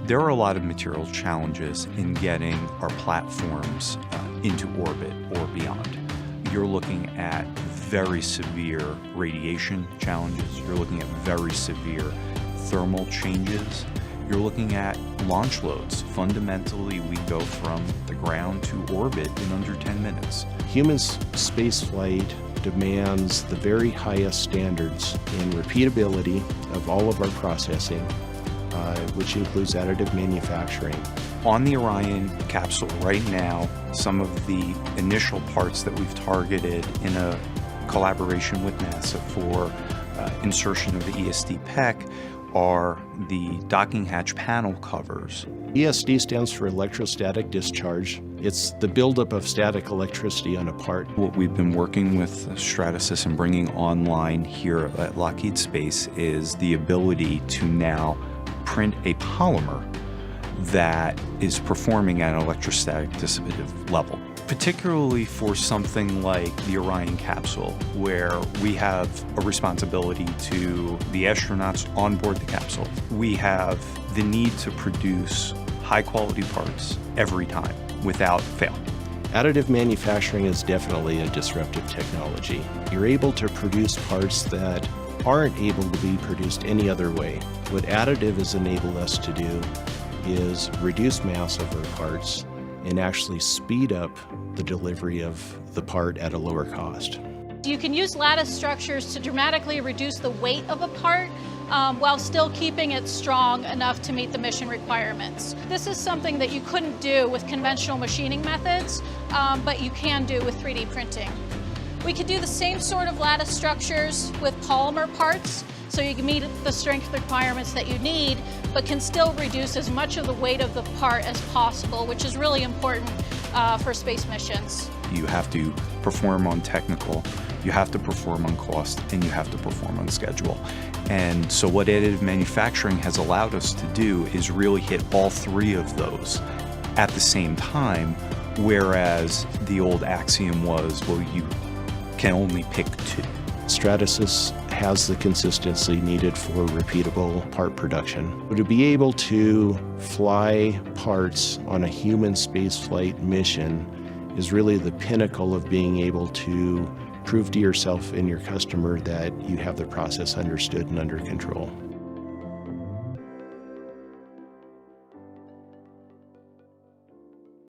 There are a lot of material challenges in getting our platforms into orbit or beyond. You're looking at very severe radiation challenges. You're looking at very severe thermal changes. You're looking at launch loads. Fundamentally, we go from the ground to orbit in under 10 minutes. Human spaceflight demands the very highest standards in repeatability of all of our processing, which includes additive manufacturing. On the Orion capsule right now, some of the initial parts that we've targeted in a collaboration with NASA for insertion of the ESD PEC are the docking hatch panel covers. ESD stands for electrostatic discharge. It's the buildup of static electricity on a part. What we've been working with Stratasys and bringing online here at Lockheed Space is the ability to now print a polymer that is performing at an electrostatic dissipative level. Particularly for something like the Orion capsule, where we have a responsibility to the astronauts on board the capsule. We have the need to produce high-quality parts every time without fail. Additive manufacturing is definitely a disruptive technology. You're able to produce parts that aren't able to be produced any other way. What additive has enabled us to do is reduce mass of our parts and actually speed up the delivery of the part at a lower cost. You can use lattice structures to dramatically reduce the weight of a part while still keeping it strong enough to meet the mission requirements. This is something that you couldn't do with conventional machining methods, but you can do with 3D printing. We could do the same sort of lattice structures with polymer parts, so you can meet the strength requirements that you need, but can still reduce as much of the weight of the part as possible, which is really important for space missions. You have to perform on technical, you have to perform on cost, and you have to perform on schedule. And so what additive manufacturing has allowed us to do is really hit all three of those at the same time, whereas the old axiom was, well, you can only pick two. Stratasys has the consistency needed for repeatable part production. To be able to fly parts on a human spaceflight mission is really the pinnacle of being able to prove to yourself and your customer that you have the process understood and under control.